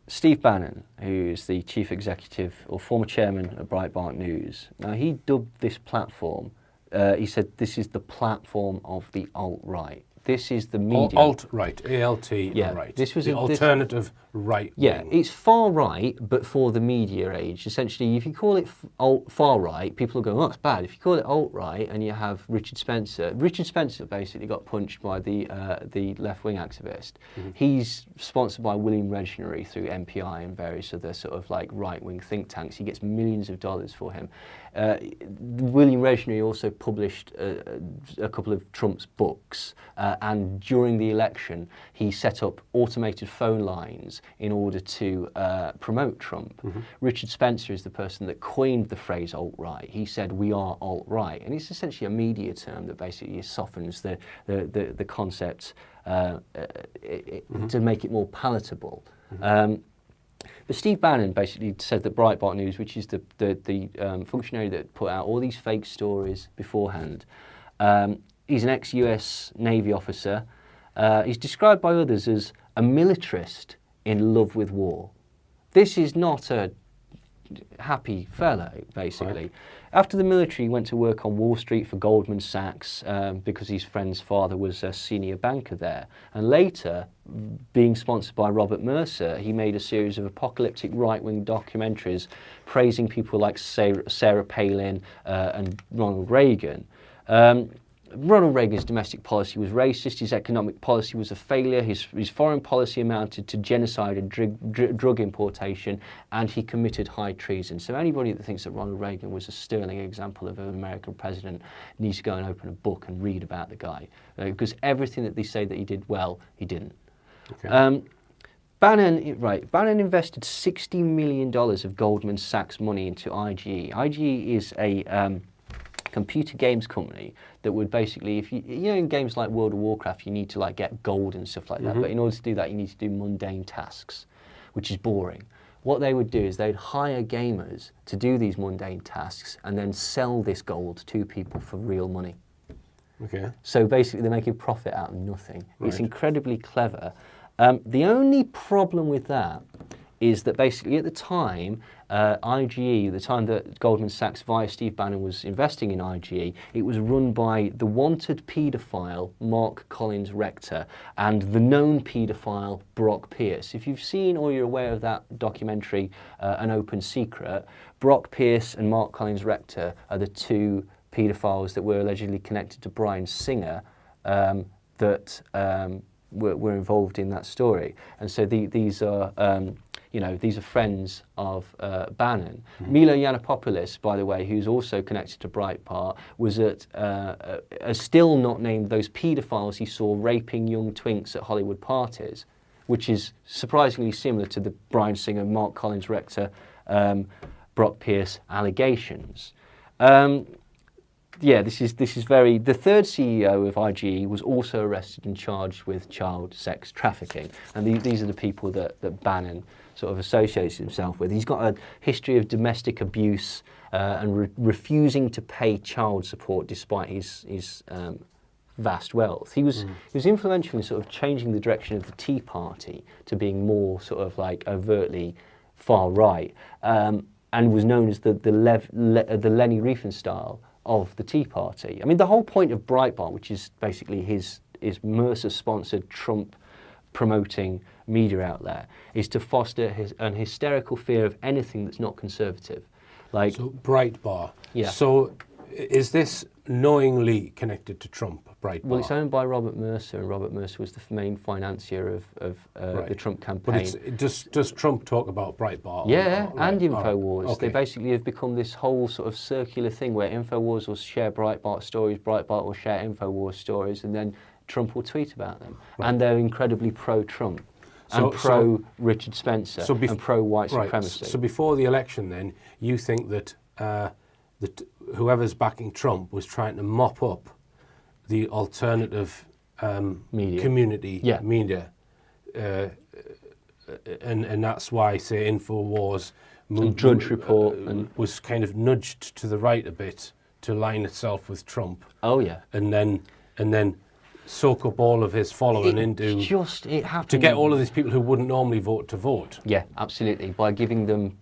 Steve Bannon, who's the chief executive or former chairman of Breitbart News, now he dubbed this platform, he said this is the platform of the alt-right. This is the media. Alt-right, A-L-T, yeah, right. This was the alternative right Yeah, wing. it's far right, but for the media age. Essentially, if you call it far right, people will go, oh, that's bad. If you call it alt-right and you have Richard Spencer basically got punched by the left-wing activist. Mm-hmm. He's sponsored by William Regnery through MPI and various other sort of like right-wing think tanks. He gets millions of dollars for him. William Regnery also published a couple of Trump's books, and during the election, he set up automated phone lines in order to promote Trump. Mm-hmm. Richard Spencer is the person that coined the phrase alt-right. He said, we are alt-right. And it's essentially a media term that basically softens the concept to make it more palatable. Mm-hmm. But Steve Bannon basically said that Breitbart News, which is the functionary that put out all these fake stories beforehand, he's an ex-US Navy officer. He's described by others as a militarist in love with war. This is not a happy fellow, basically. Right. After the military, he went to work on Wall Street for Goldman Sachs because his friend's father was a senior banker there. And later, being sponsored by Robert Mercer, he made a series of apocalyptic right-wing documentaries praising people like Sarah Palin and Ronald Reagan. Ronald Reagan's domestic policy was racist, his economic policy was a failure, his foreign policy amounted to genocide and drug importation, and he committed high treason. So anybody that thinks that Ronald Reagan was a sterling example of an American president needs to go and open a book and read about the guy. Because everything that they say that he did well, he didn't. Okay. Bannon invested $60 million of Goldman Sachs money into IGE. IGE is a computer games company that would basically, if you know, in games like World of Warcraft, you need to like get gold and stuff like that. Mm-hmm. But in order to do that, you need to do mundane tasks, which is boring. What they would do is they'd hire gamers to do these mundane tasks and then sell this gold to people for real money. Okay. So basically, they're making profit out of nothing. Right. It's incredibly clever. The only problem with that is that basically at the time, IGE, the time that Goldman Sachs via Steve Bannon was investing in IGE, it was run by the wanted paedophile Mark Collins Rector and the known paedophile Brock Pierce. If you've seen or you're aware of that documentary, An Open Secret, Brock Pierce and Mark Collins Rector are the two paedophiles that were allegedly connected to Bryan Singer that were involved in that story. And so these are these are friends of Bannon. Mm-hmm. Milo Yiannopoulos, by the way, who's also connected to Breitbart, was at still not named those paedophiles he saw raping young twinks at Hollywood parties, which is surprisingly similar to the Bryan Singer, Mark Collins Rector, Brock Pierce allegations. This is very. The third CEO of IGE was also arrested and charged with child sex trafficking, and these are the people that Bannon sort of associates himself with. He's got a history of domestic abuse and refusing to pay child support despite his vast wealth. He was influential in sort of changing the direction of the Tea Party to being more sort of like overtly far right, and was known as the Leni Riefenstahl of the Tea Party. I mean, the whole point of Breitbart, which is basically his Mercer-sponsored Trump-promoting media outlet, is to foster an hysterical fear of anything that's not conservative. Like so, Breitbart. Yeah. So, is this knowingly connected to Trump, Breitbart? Well, it's owned by Robert Mercer, and Robert Mercer was the main financier of the Trump campaign. But does Trump talk about Breitbart? Yeah, and InfoWars. Okay. They basically have become this whole sort of circular thing where InfoWars will share Breitbart stories, Breitbart will share InfoWars stories, and then Trump will tweet about them. Right. And they're incredibly pro-Trump. And pro-Richard Spencer and pro-white supremacy. So before the election then, you think that that whoever's backing Trump was trying to mop up the alternative community media, and that's why, say, InfoWars and Drudge Report was kind of nudged to the right a bit to line itself with Trump. Oh yeah, and then soak up all of his following into It happened to get all of these people who wouldn't normally vote to vote. Yeah, absolutely. By giving them,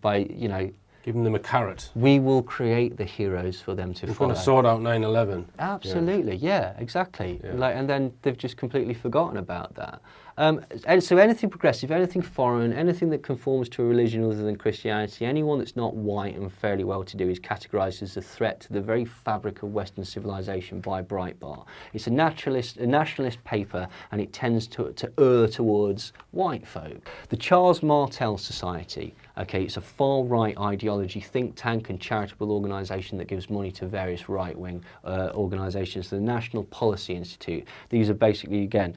Giving them a carrot. we will create the heroes for them to We're follow. going to sort out 9/11. Absolutely, yeah, exactly. Yeah. And then they've just completely forgotten about that. And so anything progressive, anything foreign, anything that conforms to a religion other than Christianity, anyone that's not white and fairly well-to-do is categorised as a threat to the very fabric of Western civilization by Breitbart. It's a nationalist paper, and it tends to err towards white folk. The Charles Martel Society, okay, it's a far-right ideology think tank and charitable organisation that gives money to various right-wing organisations. The National Policy Institute. These are basically, again,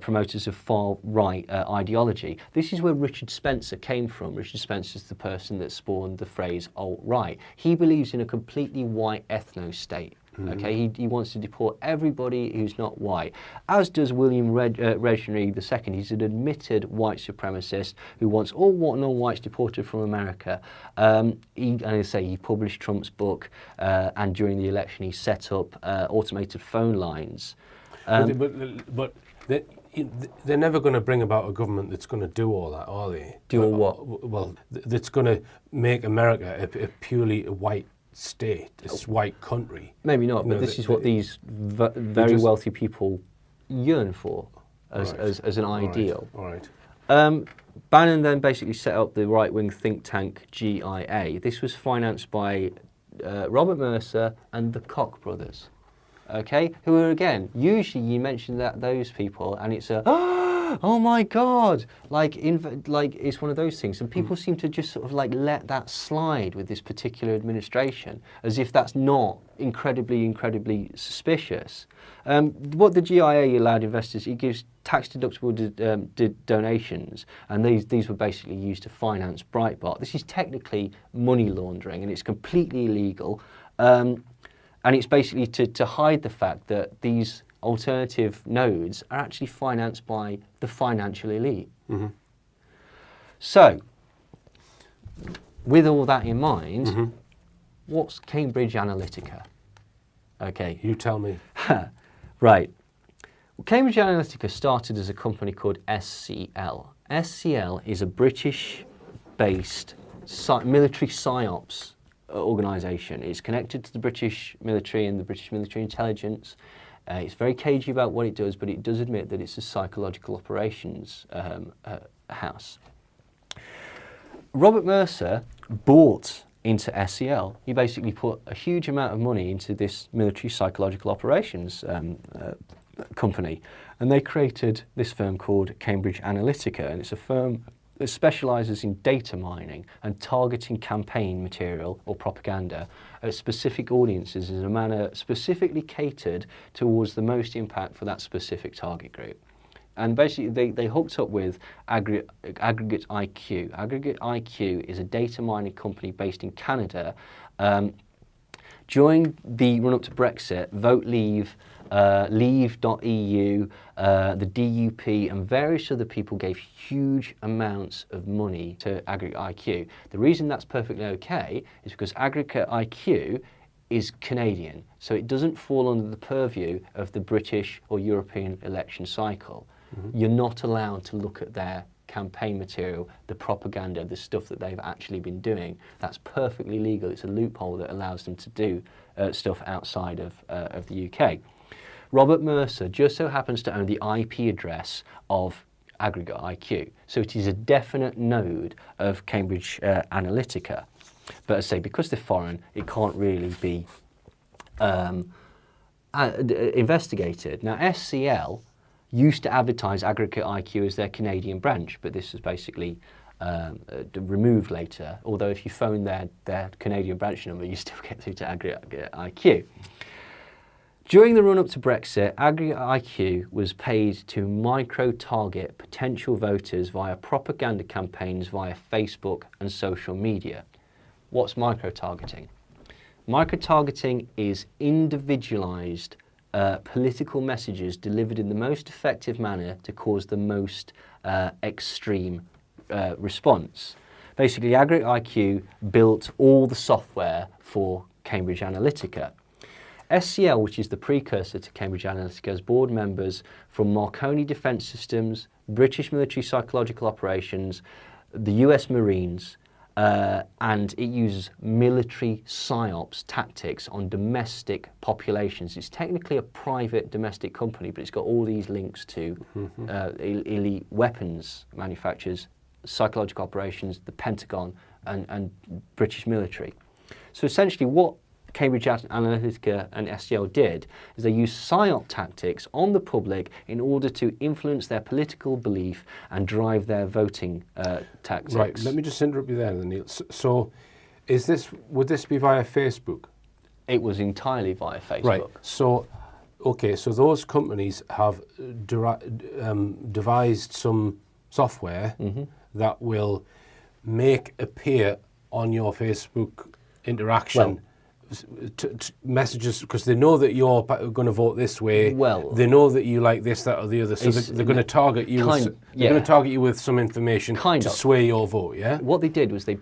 promoters of far-right ideology. This is where Richard Spencer came from. Richard Spencer is the person that spawned the phrase alt-right. He believes in a completely white ethno-state. Okay, he wants to deport everybody who's not white, as does William Regenry II. He's an admitted white supremacist who wants all non-whites deported from America. He published Trump's book, and during the election he set up automated phone lines. But they're never going to bring about a government that's going to do all that, are they? Do what? Well, that's going to make America a purely white state, this white country. Maybe not, but this is what these very wealthy people yearn for as an ideal. All right. Bannon then basically set up the right-wing think tank GIA. This was financed by Robert Mercer and the Koch brothers, okay, who are, again, usually you mention those people and it's a oh my God, like it's one of those things, and people seem to just sort of like let that slide with this particular administration, as if that's not incredibly suspicious. What the GIA allowed investors, it gives tax-deductible donations, and these were basically used to finance Breitbart. This is technically money laundering, and it's completely illegal, and it's basically to hide the fact that these alternative nodes are actually financed by the financial elite. So, with all that in mind, what's Cambridge Analytica? Okay. You tell me. Right. Well, Cambridge Analytica started as a company called SCL. SCL is a British-based military psyops organisation. It's connected to the British military and the British military intelligence. It's very cagey about what it does, but it does admit that it's a psychological operations house. Robert Mercer bought into SCL. He basically put a huge amount of money into this military psychological operations company, and they created this firm called Cambridge Analytica, and it's a firm that specialises in data mining and targeting campaign material or propaganda at specific audiences in a manner specifically catered towards the most impact for that specific target group. And basically they hooked up with Aggregate IQ. Aggregate IQ is a data mining company based in Canada. During the run-up to Brexit, Vote Leave, Leave.eu, the DUP and various other people gave huge amounts of money to Aggregate IQ. The reason that's perfectly okay is because Aggregate IQ is Canadian, so it doesn't fall under the purview of the British or European election cycle. You're not allowed to look at their campaign material, the propaganda, the stuff that they've actually been doing. That's perfectly legal. It's a loophole that allows them to do stuff outside of the UK. Robert Mercer just so happens to own the IP address of Aggregate IQ, so it is a definite node of Cambridge Analytica. But as I say, because they're foreign, it can't really be investigated. Now, SCL used to advertise Aggregate IQ as their Canadian branch, but this was basically removed later, although if you phone their Canadian branch number, you still get through to Aggregate IQ. During the run-up to Brexit, Aggregate IQ was paid to micro-target potential voters via propaganda campaigns via Facebook and social media. What's micro-targeting? Micro-targeting is individualised political messages delivered in the most effective manner to cause the most extreme response. Basically, Aggregate IQ built all the software for Cambridge Analytica. SCL, which is the precursor to Cambridge Analytica, has board members from Marconi Defence Systems, British Military Psychological Operations, the US Marines, and it uses military psyops tactics on domestic populations. It's technically a private domestic company, but it's got all these links to elite weapons manufacturers, psychological operations, the Pentagon, and British military. So essentially what Cambridge Analytica and SCL did is they used psyop tactics on the public in order to influence their political belief and drive their voting tactics. Right, let me just interrupt you there, Neil. So would this be via Facebook? It was entirely via Facebook. Right, so, okay, so those companies have devised some software that will make appear on your Facebook interaction messages, because they know that you're going to vote this way. Well, they know that you like this, that, or the other. So they're going to target you. They're going to target you with some information to sway your vote. Yeah. What they did was they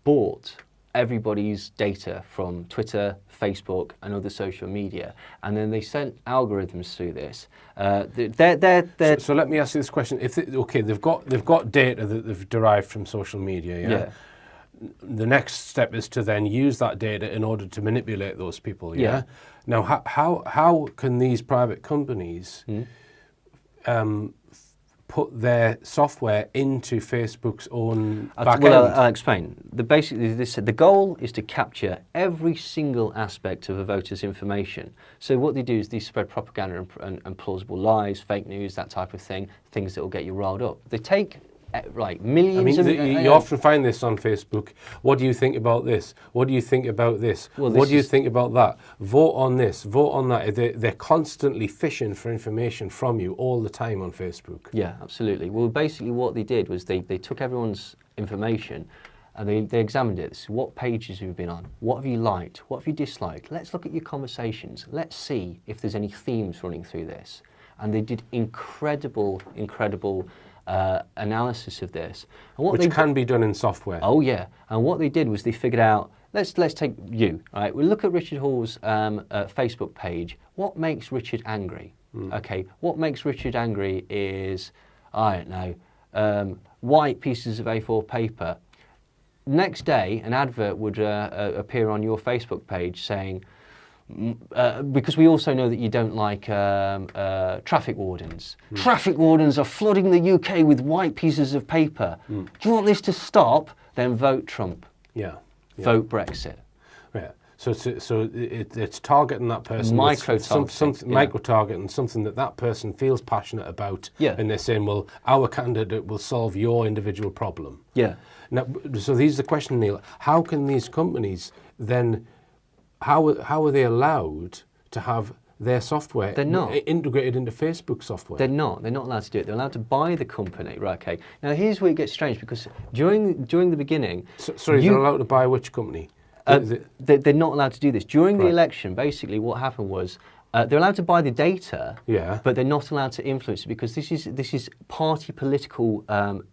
bought everybody's data from Twitter, Facebook, and other social media, and then they sent algorithms through this. So let me ask you this question: they've got data that they've derived from social media. Yeah. The next step is to then use that data in order to manipulate those people. Yeah. Now, how can these private companies put their software into Facebook's own backend? Well, I'll explain. Basically, the goal is to capture every single aspect of a voter's information. So what they do is they spread propaganda and plausible lies, fake news, that type of thing, things that will get you riled up. They take millions of... you often find this on Facebook. What do you think about this? What do you think about this? What do you think about that? Vote on this, vote on that. They're constantly fishing for information from you all the time on Facebook. Yeah, absolutely. Well, basically what they did was they took everyone's information and they examined it. So what pages have you been on? What have you liked? What have you disliked? Let's look at your conversations. Let's see if there's any themes running through this. And they did incredible analysis of this. And which can be done in software. Oh yeah. And what they did was they figured out, let's take you, right? We'll look at Richard Hall's Facebook page. What makes Richard angry? Okay, what makes Richard angry is, I don't know, white pieces of A4 paper. Next day, an advert would appear on your Facebook page saying, because we also know that you don't like traffic wardens. Traffic wardens are flooding the UK with white pieces of paper. Do you want this to stop? Then vote Trump. Yeah. Vote Brexit. Yeah. So it's targeting that person. Micro-targeting something that person feels passionate about. Yeah. And they're saying, well, our candidate will solve your individual problem. Yeah. Now, so here's the question, Neil. How can these companies then... How are they allowed to have their software integrated into Facebook software? They're not allowed to do it. They're allowed to buy the company. Right, okay. Now here's where it gets strange, because during the beginning... they're allowed to buy which company? They're not allowed to do this. During the election, basically what happened was they're allowed to buy the data, but they're not allowed to influence it, because this is party political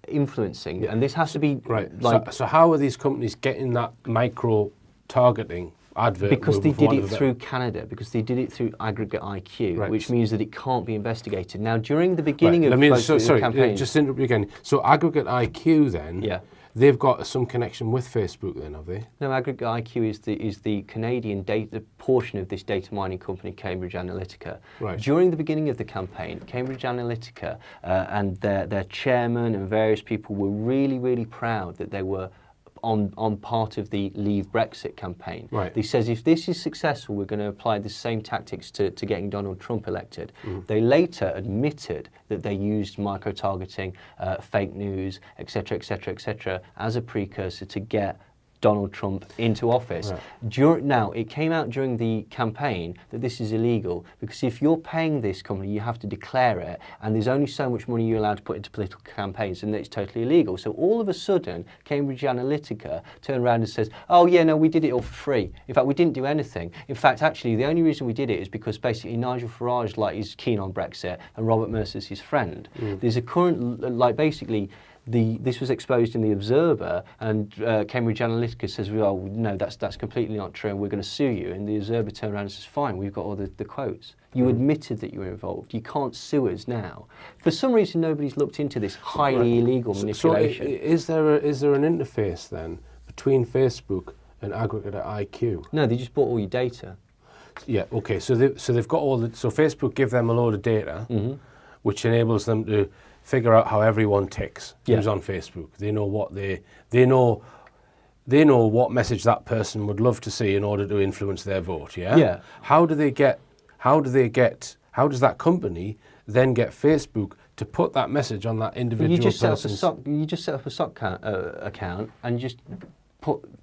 influencing, and this has to be... Right. So how are these companies getting that micro-targeting advert? Because they did it through Canada, because they did it through aggregate IQ, which means that it can't be investigated. Now, during the beginning of the campaign... just interrupt you again. So aggregate IQ then, they've got some connection with Facebook then, have they? No, aggregate IQ is the Canadian data portion of this data mining company, Cambridge Analytica. Right. During the beginning of the campaign, Cambridge Analytica and their chairman and various people were really, really proud that they were on part of the Leave Brexit campaign. Right. They says if this is successful, we're going to apply the same tactics to getting Donald Trump elected. They later admitted that they used micro-targeting, fake news, etc., as a precursor to get Donald Trump into office. Right. Now, it came out during the campaign that this is illegal, because if you're paying this company, you have to declare it, and there's only so much money you're allowed to put into political campaigns, and it's totally illegal. So all of a sudden, Cambridge Analytica turned around and says, oh yeah, no, we did it all for free. In fact, we didn't do anything. In fact, actually, the only reason we did it is because basically Nigel Farage is keen on Brexit, and Robert Mercer's his friend. There's a current, basically, this was exposed in the Observer, and Cambridge Analytica says, well, no, that's completely not true, and we're going to sue you. And the Observer turned around and says, fine, we've got all the quotes. You admitted that you were involved. You can't sue us now. For some reason, nobody's looked into this highly illegal manipulation. So is there an interface then between Facebook and Aggregator IQ? No, they just bought all your data. Yeah, okay, so they've got so Facebook give them a load of data, which enables them to figure out how everyone ticks who's on Facebook. They know what they know what message that person would love to see in order to influence their vote, yeah? Yeah. How does that company then get Facebook to put that message on that individual person's... You just set up a SOC account and just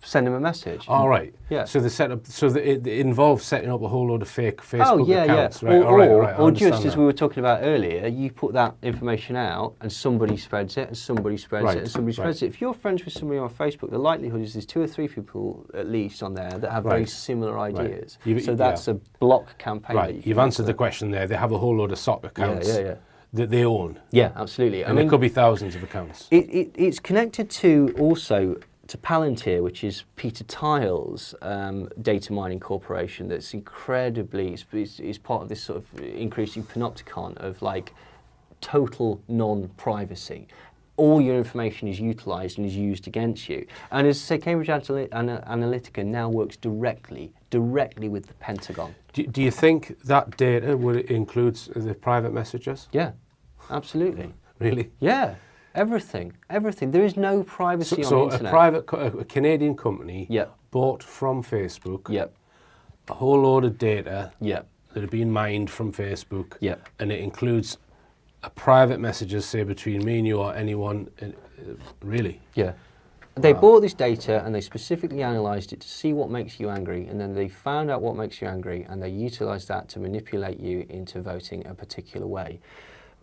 send them a message. All right. Yeah. So they set up. So it involves setting up a whole load of fake Facebook accounts. Yeah. Right. Or just as we were talking about earlier, you put that information out, and somebody spreads it, and somebody spreads it, and somebody spreads it. If you're friends with somebody on Facebook, the likelihood is there's 2 or 3 people at least on there that have very similar ideas. So that's a block campaign. Right. You've answered the question there. They have a whole load of SOC accounts. That they own. Yeah, absolutely. And there could be thousands of accounts. It's connected to also to Palantir, which is Peter Thiel's data mining corporation. That's incredibly is part of this sort of increasing panopticon of like total non-privacy. All your information is utilised and is used against you. And as I say, Cambridge Analytica now works directly with the Pentagon. Do you think that data includes the private messages? Yeah, absolutely. Really? Yeah. Everything. There is no privacy on the internet. So a Canadian company bought from Facebook a whole load of data that are being mined from Facebook, and it includes private messages, say, between me and you or anyone, really? Yeah. They bought this data and they specifically analysed it to see what makes you angry, and then they found out what makes you angry, and they utilised that to manipulate you into voting a particular way.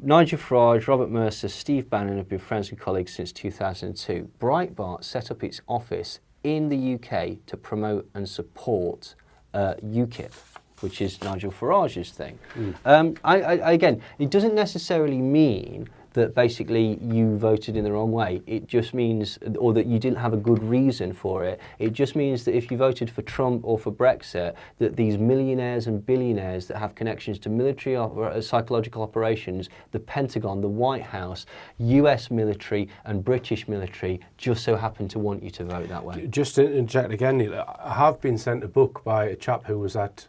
Nigel Farage, Robert Mercer, Steve Bannon have been friends and colleagues since 2002. Breitbart set up its office in the UK to promote and support UKIP, which is Nigel Farage's thing. Again, it doesn't necessarily mean that basically you voted in the wrong way. It just means, or that you didn't have a good reason for it. It just means that if you voted for Trump or for Brexit, that these millionaires and billionaires that have connections to military psychological operations, the Pentagon, the White House, US military and British military just so happen to want you to vote that way. Just to interject again, Neil, I have been sent a book by a chap who was at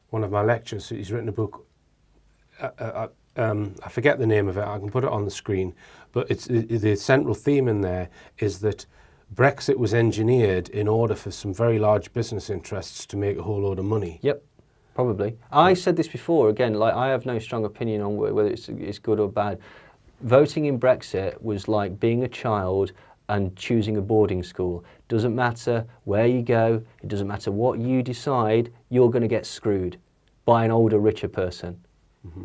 one of my lectures. He's written a book, I forget the name of it, I can put it on the screen, but the central theme in there is that Brexit was engineered in order for some very large business interests to make a whole load of money. Yep, probably. I said this before, again, like I have no strong opinion on whether it's good or bad. Voting in Brexit was like being a child and choosing a boarding school. Doesn't matter where you go, it doesn't matter what you decide, you're going to get screwed by an older, richer person.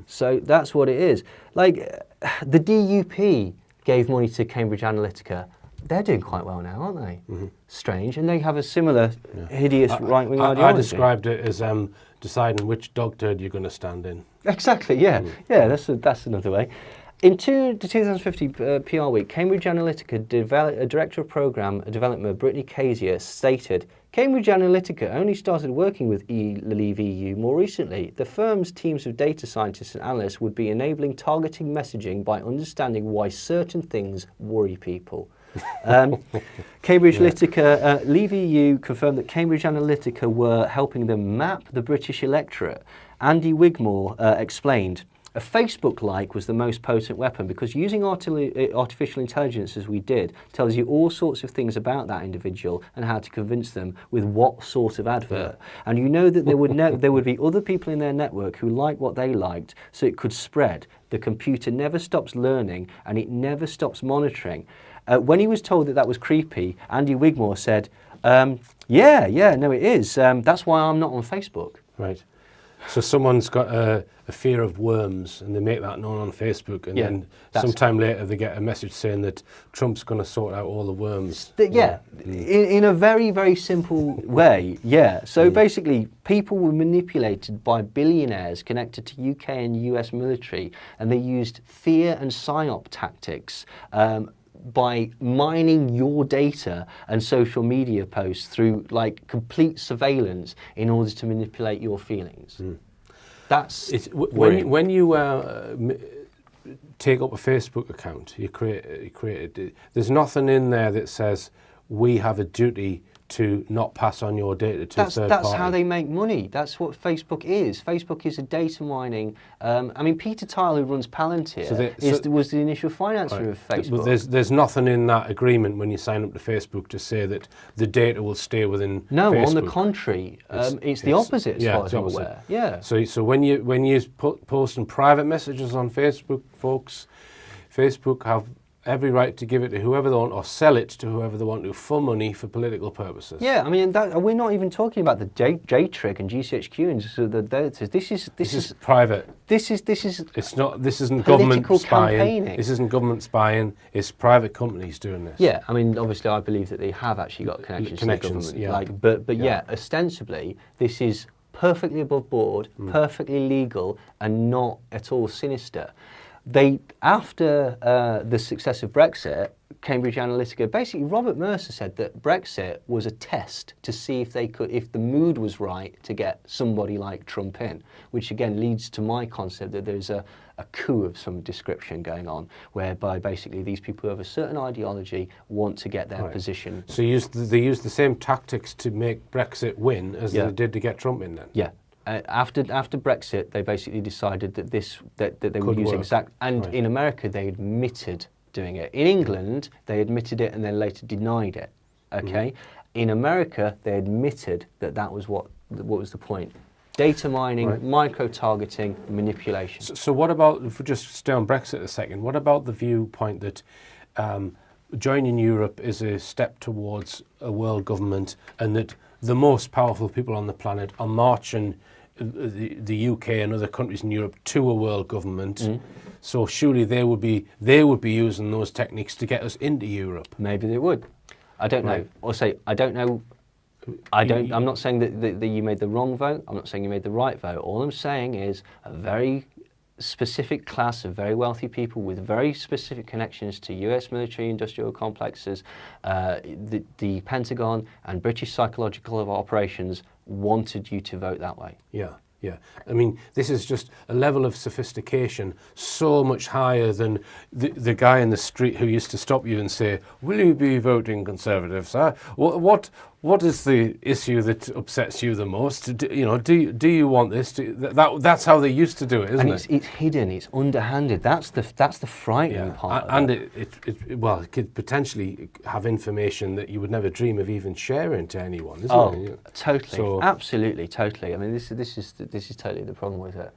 So that's what it is. Like, the DUP gave money to Cambridge Analytica. They're doing quite well now, aren't they? Strange. And they have a similar hideous right-wing ideology. I described it as deciding which dog turd you're going to stand in. Exactly, yeah. Yeah, that's another way. In the 2050 PR Week, Cambridge Analytica Director of Programme Development Brittany Casier stated, Cambridge Analytica only started working with Leave EU more recently. The firm's teams of data scientists and analysts would be enabling targeting messaging by understanding why certain things worry people. Cambridge Analytica, Leave EU confirmed that Cambridge Analytica were helping them map the British electorate. Andy Wigmore explained, a Facebook like was the most potent weapon because using artificial intelligence as we did tells you all sorts of things about that individual and how to convince them with what sort of advert. And you know that there would be other people in their network who liked what they liked, so it could spread. The computer never stops learning and it never stops monitoring. When he was told that was creepy, Andy Wigmore said, no, it is. That's why I'm not on Facebook. Right. So someone's got a fear of worms and they make that known on Facebook, and then sometime later they get a message saying that Trump's going to sort out all the worms. In a very, very simple way, So basically people were manipulated by billionaires connected to UK and US military, and they used fear and psyop tactics by mining your data and social media posts through like complete surveillance in order to manipulate your feelings. That's when you take up a Facebook account, you create it. There's nothing in there that says we have a duty to not pass on your data to a third party. That's how they make money. That's what Facebook is. Facebook is a data mining. I mean, Peter Thiel, who runs Palantir, was the initial financer of Facebook. But there's nothing in that agreement when you sign up to Facebook to say that the data will stay within Facebook. On the contrary, it's the opposite as far as I'm aware. Yeah. So when you posting private messages on Facebook, folks, Facebook have every right to give it to whoever they want or sell it to whoever they want to for money for political purposes. Yeah, I mean, we're not even talking about the JTRIG and GCHQ and so the data. This is private. This isn't government spying. Campaigning. This isn't government spying. It's private companies doing this. Yeah, I mean, obviously, I believe that they have actually got connections to the government. Yeah. But yeah, ostensibly, this is perfectly above board, perfectly legal, and not at all sinister. After the success of Brexit, Cambridge Analytica, basically Robert Mercer said that Brexit was a test to see if the mood was right to get somebody like Trump in, which again leads to my concept that there's a coup of some description going on, whereby basically these people who have a certain ideology want to get their position. So they used the same tactics to make Brexit win as they did to get Trump in then? Yeah. After Brexit, they basically decided that they would use in America they admitted doing it. In England, they admitted it and then later denied it. Okay, in America, they admitted that was what was the point. Data mining, micro-targeting, manipulation. So what about, if we just stay on Brexit a second, what about the viewpoint that joining Europe is a step towards a world government and that the most powerful people on the planet are marching the UK and other countries in Europe to a world government? So surely they would be using those techniques to get us into Europe. Maybe they would. I don't know. Or say, I don't know. I'm not saying that you made the wrong vote. I'm not saying you made the right vote. All I'm saying is a very specific class of very wealthy people with very specific connections to US military industrial complexes, the Pentagon and British psychological operations wanted you to vote that way. Yeah. I mean, this is just a level of sophistication so much higher than the guy in the street who used to stop you and say, "Will you be voting Conservative, sir? What is the issue that upsets you the most? Do you want this? That's how they used to do it, isn't it? It's hidden. It's underhanded. That's the frightening part. And it could potentially have information that you would never dream of even sharing to anyone, isn't it? Totally. So, absolutely, totally. I mean, this is totally the problem with it.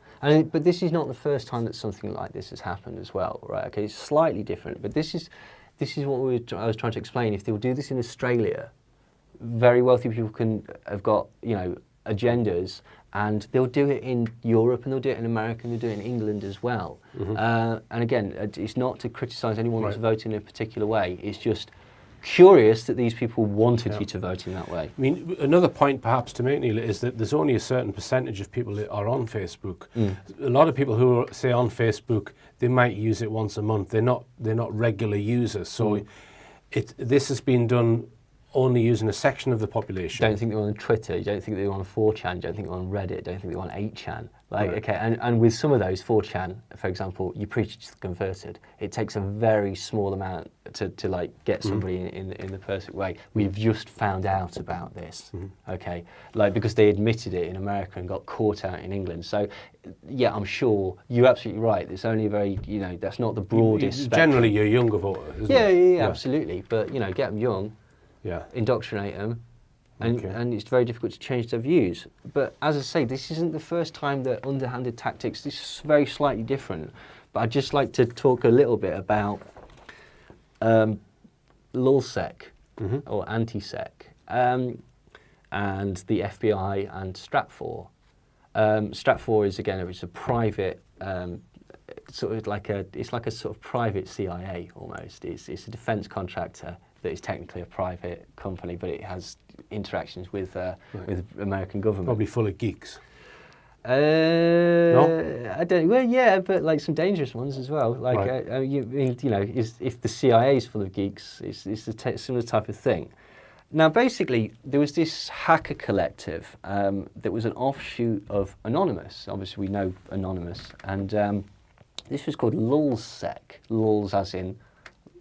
But this is not the first time that something like this has happened as well, right? Okay, it's slightly different, but this is what I was trying to explain. If they will do this in Australia, very wealthy people have got agendas, and they'll do it in Europe, and they'll do it in America, and they'll do it in England as well. And again, it's not to criticise anyone that's voting in a particular way. It's just curious that these people wanted you to vote in that way. I mean, another point perhaps to make, Neil, is that there's only a certain percentage of people that are on Facebook. A lot of people who are, say, on Facebook, they might use it once a month. They're not regular users. So this has been done only using a section of the population. Don't think they're on Twitter, you don't think they're on 4chan, you don't think they're on Reddit, don't think they're on 8chan. And with some of those, 4chan, for example, you preach it to the converted. It takes a very small amount to get somebody in the perfect way. We've just found out about this, because they admitted it in America and got caught out in England. So, yeah, I'm sure you're absolutely right. It's only a very, that's not the broadest spectrum. Generally, you're younger voters, isn't it? Yeah, absolutely. But, get them young. Indoctrinate them, and it's very difficult to change their views. But as I say, this isn't the first time that underhanded tactics. This is very slightly different. But I'd just like to talk a little bit about LulzSec or anti-sec and the FBI and Stratfor. Stratfor is it's a private sort of like a sort of private CIA almost. It's a defence contractor that is technically a private company, but it has interactions with American government. Probably full of geeks. No? I don't. Well, yeah, but like some dangerous ones as well. Like, right. you know, if the CIA is full of geeks, it's a similar type of thing. Now, basically, there was this hacker collective that was an offshoot of Anonymous. Obviously, we know Anonymous, and this was called LulzSec. Lulz as in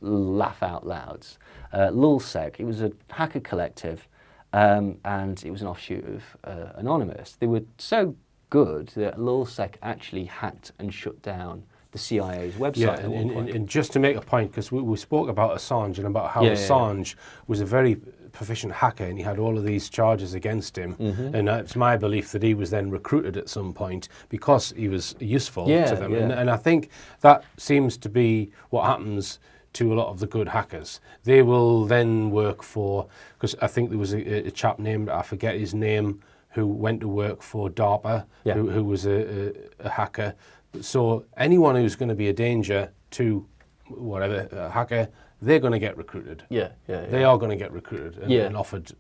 laugh out louds. LulzSec. It was a hacker collective, and it was an offshoot of Anonymous. They were so good that LulzSec actually hacked and shut down the CIA's website. Yeah, at one point. and just to make a point, because we spoke about Assange and about how Assange was a very proficient hacker and he had all of these charges against him. And it's my belief that he was then recruited at some point because he was useful to them. And I think that seems to be what happens to a lot of the good hackers. They will then work for, because I think there was a chap named, I forget his name, who went to work for DARPA, who was a hacker. So anyone who's going to be a danger to whatever, a hacker, they're going to get recruited. They are going to get recruited and offered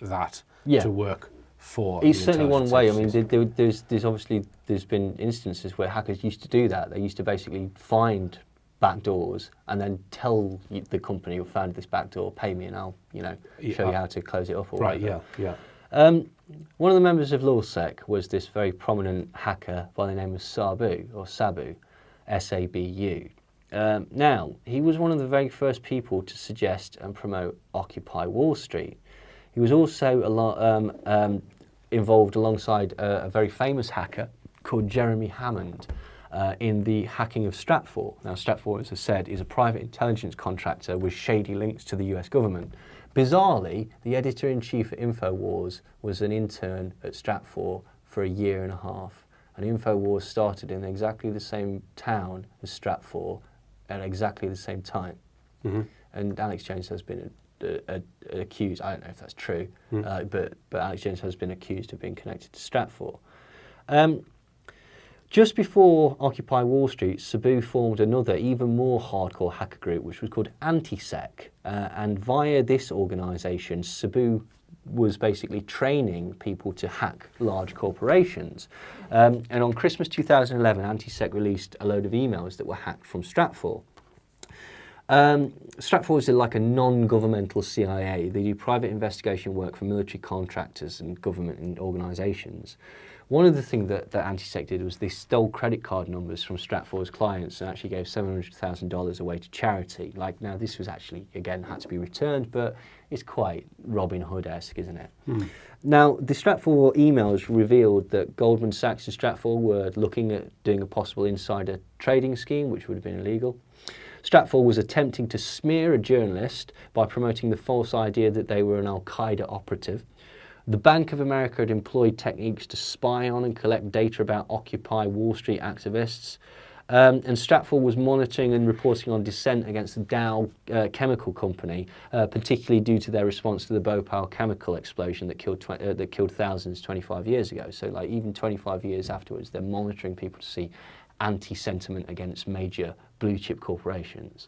that to work for. It's certainly one way. I mean, there's obviously been instances where hackers used to do that. They used to basically find back doors and then tell the company who found this back door, pay me and I'll show you how to close it up. Or whatever. One of the members of LulzSec was this very prominent hacker by the name of Sabu, S-A-B-U. Now, he was one of the very first people to suggest and promote Occupy Wall Street. He was also involved alongside a very famous hacker called Jeremy Hammond in the hacking of Stratfor. Now, Stratfor, as I said, is a private intelligence contractor with shady links to the US government. Bizarrely, the editor-in-chief at InfoWars was an intern at Stratfor for a year and a half. And InfoWars started in exactly the same town as Stratfor at exactly the same time. And Alex Jones has been accused, I don't know if that's true, but Alex Jones has been accused of being connected to Stratfor. Just before Occupy Wall Street, Sabu formed another, even more hardcore hacker group, which was called Anti-Sec. And via this organisation, Sabu was basically training people to hack large corporations. And on Christmas 2011, Anti-Sec released a load of emails that were hacked from Stratfor. Stratfor is like a non-governmental CIA. They do private investigation work for military contractors and government and organisations. One of the things that Anti-Sec did was they stole credit card numbers from Stratfor's clients and actually gave $700,000 away to charity. Like, now this was actually, again, had to be returned, but it's quite Robin Hood-esque, isn't it? Now, the Stratfor emails revealed that Goldman Sachs and Stratfor were looking at doing a possible insider trading scheme, which would have been illegal. Stratfor was attempting to smear a journalist by promoting the false idea that they were an Al-Qaeda operative. The Bank of America had employed techniques to spy on and collect data about Occupy Wall Street activists. And Stratfor was monitoring and reporting on dissent against the Dow Chemical Company, particularly due to their response to the Bhopal chemical explosion that killed thousands 25 years ago. So, like, even 25 years afterwards, they're monitoring people to see anti-sentiment against major blue-chip corporations.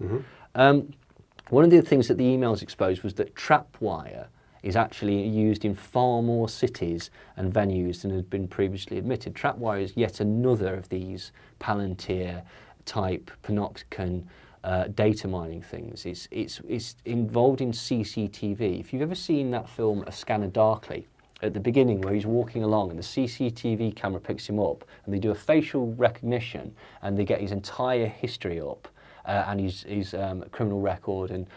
One of the things that the emails exposed was that trapwire is actually used in far more cities and venues than had been previously admitted. Trapwire is yet another of these Palantir-type panopticon data mining things. It's involved in CCTV. If you've ever seen that film A Scanner Darkly, at the beginning where he's walking along and the CCTV camera picks him up and they do a facial recognition and they get his entire history up, and his criminal record and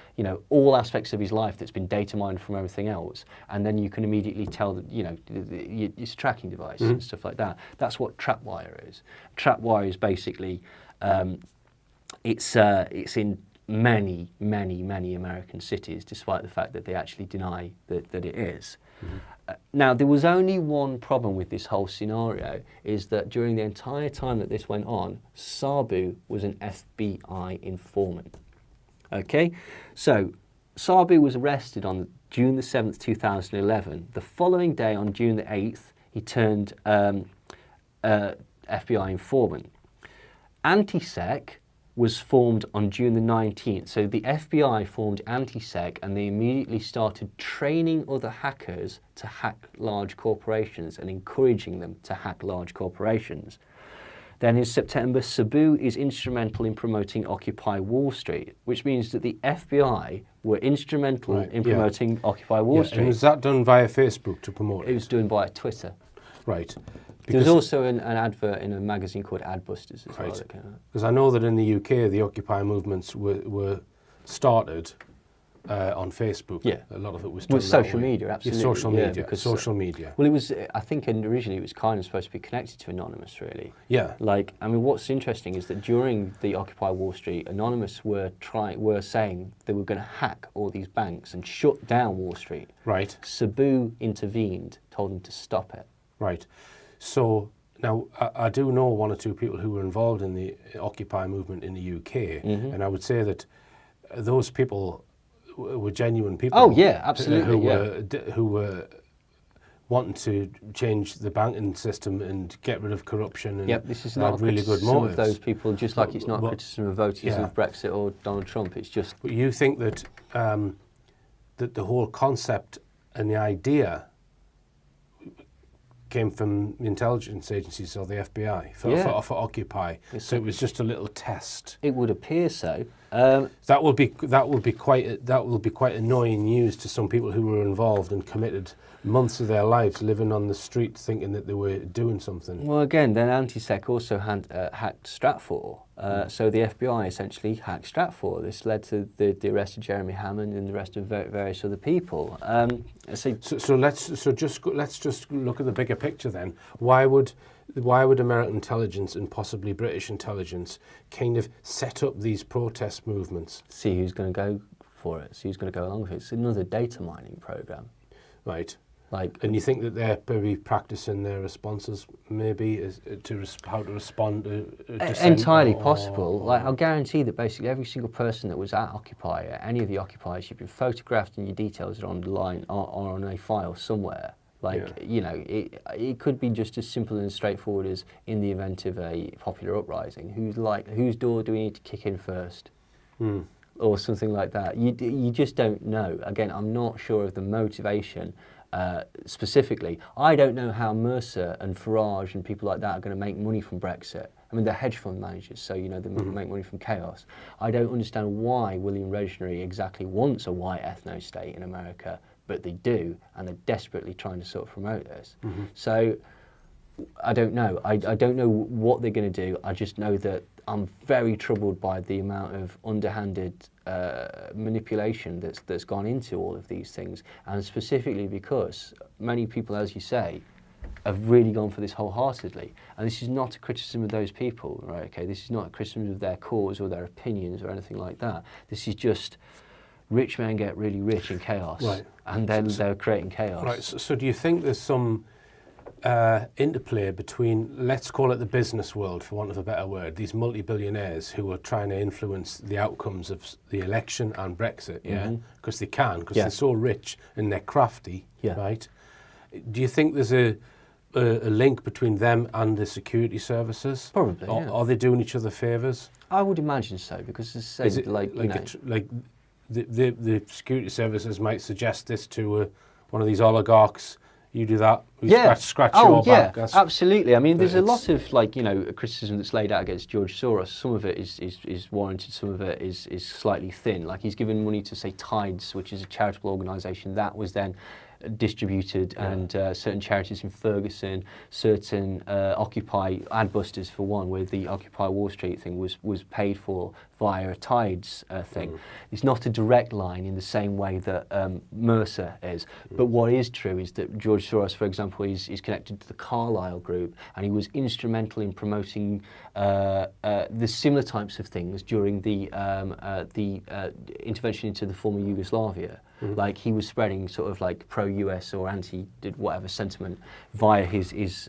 all aspects of his life that's been data mined from everything else, and then you can immediately tell that it's a tracking device and stuff like that. That's what trapwire is. Trapwire is basically it's in many American cities, despite the fact that they actually deny that it is. Now, there was only one problem with this whole scenario, is that during the entire time that this went on, Sabu was an FBI informant. Okay, so Sabu was arrested on June the 7th, 2011. The following day, on June the 8th, he turned FBI informant. Anti-Sec was formed on June the 19th. So the FBI formed Anti-Sec, and they immediately started training other hackers to hack large corporations and encouraging them to hack large corporations. Then in September, Cebu is instrumental in promoting Occupy Wall Street, which means that the FBI were instrumental in promoting Occupy Wall Street. And was that done via Facebook to promote it? It was done by Twitter. Right. There was also an advert in a magazine called Adbusters as well. Because I know that in the UK, the Occupy movements were started on Facebook. Yeah. A lot of it was done with social media, absolutely. Yeah, social media, because, social media. Well, it was, I think originally it was kind of supposed to be connected to Anonymous, really. Yeah. Like, I mean, what's interesting is that during the Occupy Wall Street, Anonymous were saying they were going to hack all these banks and shut down Wall Street. Right. Cebu intervened, told them to stop it. Right. So now I do know one or two people who were involved in the Occupy movement in the UK, and I would say that those people were genuine people. Oh yeah, absolutely. Who were wanting to change the banking system and get rid of corruption. And this is not really good motives. Of those people, just like it's not a criticism of voters of Brexit or Donald Trump. It's just. But you think that that the whole concept and the idea came from the intelligence agencies or the FBI for Occupy. So it was just a little test. It would appear so. That will be quite annoying news to some people who were involved and committed months of their lives living on the street thinking that they were doing something. Well, again, then Anti-Sec also hacked Stratfor. So the FBI essentially hacked Stratfor. This led to the arrest of Jeremy Hammond and the arrest of various other people. So let's just look at the bigger picture then. Why would American intelligence and possibly British intelligence kind of set up these protest movements? See who's going to go for it. See who's going to go along with it. It's another data mining program. Right. And you think that they're maybe practicing their responses, maybe how to respond to entirely possible. Like, I'll guarantee that basically every single person that was at Occupy, any of the occupiers, you've been photographed and your details are on the line or on a file somewhere. Like, you know, it could be just as simple and straightforward as in the event of a popular uprising, whose door do we need to kick in first? Or something like that. You just don't know. Again, I'm not sure of the motivation specifically. I don't know how Mercer and Farage and people like that are going to make money from Brexit. I mean, they're hedge fund managers, so, you know, they make money from chaos. I don't understand why William Regenery exactly wants a white ethno-state in America, but they do, and they're desperately trying to sort of promote this. So, I don't know. I don't know what they're going to do. I just know that I'm very troubled by the amount of underhanded manipulation that's gone into all of these things, and specifically because many people, as you say, have really gone for this wholeheartedly. And this is not a criticism of those people, right? Okay, this is not a criticism of their cause or their opinions or anything like that. This is just rich men get really rich in chaos, and then they're creating chaos. Right. So do you think there's some interplay between, let's call it the business world, for want of a better word, these multi-billionaires who are trying to influence the outcomes of the election and Brexit, because they can, because they're so rich and they're crafty, right? Do you think there's a link between them and the security services? Probably, Are they doing each other favours? I would imagine so, because as I said, the security services might suggest this to one of these oligarchs. You do that, scratch your back. Absolutely. I mean, there's a lot of, like, you know, criticism that's laid out against George Soros. Some of it is warranted, some of it is slightly thin. Like, he's given money to, say, Tides, which is a charitable organisation that was then distributed, and certain charities in Ferguson, certain Occupy, Adbusters for one, where the Occupy Wall Street thing was paid for via a Tides thing. It's not a direct line in the same way that Mercer is, but what is true is that George Soros, for example, is connected to the Carlyle Group, and he was instrumental in promoting the similar types of things during the intervention into the former Yugoslavia. Like, he was spreading sort of like pro-US or anti-whatever sentiment via his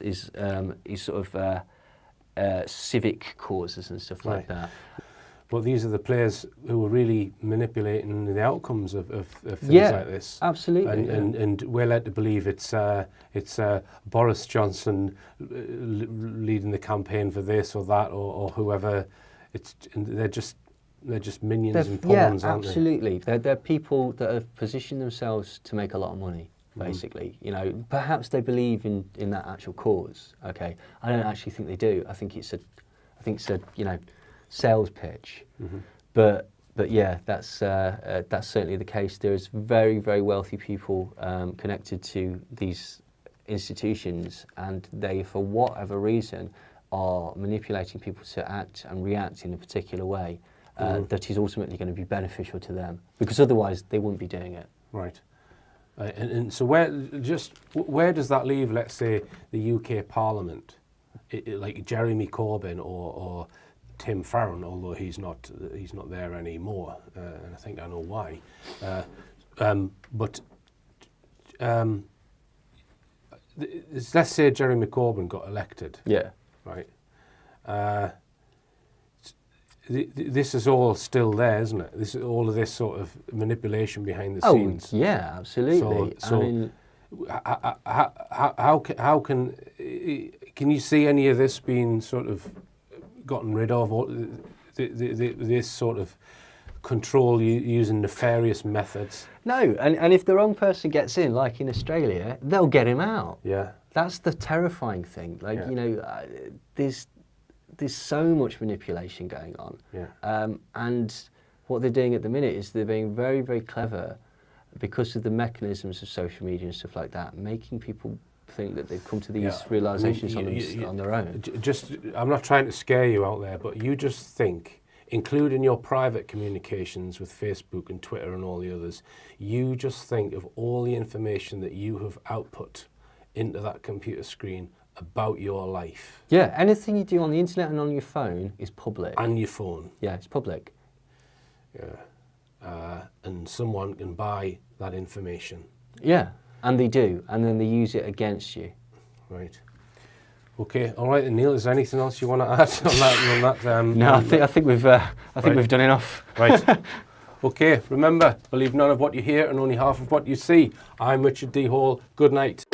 sort of civic causes and stuff like that. Well, these are the players who are really manipulating the outcomes of things like this. Absolutely. And we're led to believe it's Boris Johnson leading the campaign for this or that, or whoever they're just minions and pawns, aren't they? Absolutely. They're people that have positioned themselves to make a lot of money, basically. You know, perhaps they believe in that actual cause. Okay, I don't actually think they do. I think it's a sales pitch. But yeah, that's certainly the case. There's very, very wealthy people connected to these institutions, and they, for whatever reason, are manipulating people to act and react in a particular way that is ultimately going to be beneficial to them, because otherwise they wouldn't be doing it. Right. And so where does that leave, let's say, the UK Parliament, like Jeremy Corbyn or Tim Farron, although he's not there anymore, and I think I know why. Let's say Jeremy Corbyn got elected. Yeah. Right. This is all still there, isn't it? All of this sort of manipulation behind the scenes. Oh, yeah, absolutely. So I mean, how can you see any of this being sort of gotten rid of, or this sort of control using nefarious methods? No, and if the wrong person gets in, like in Australia, they'll get him out. Yeah. That's the terrifying thing. Like, you know, there's so much manipulation going on. Yeah. And what they're doing at the minute is they're being very, very clever because of the mechanisms of social media and stuff like that, making people think that they've come to these realizations on their own. I'm not trying to scare you out there, but you just think, including your private communications with Facebook and Twitter and all the others, you just think of all the information that you have output into that computer screen about your life. Yeah, anything you do on the internet and on your phone is public. And your phone. Yeah, it's public. Yeah. And someone can buy that information. Yeah, and they do, and then they use it against you. Right. Okay. All right. And Neil, is there anything else you want to add on that? No, I think we've done enough. Right. Okay. Remember, believe none of what you hear and only half of what you see. I'm Richard D. Hall. Good night.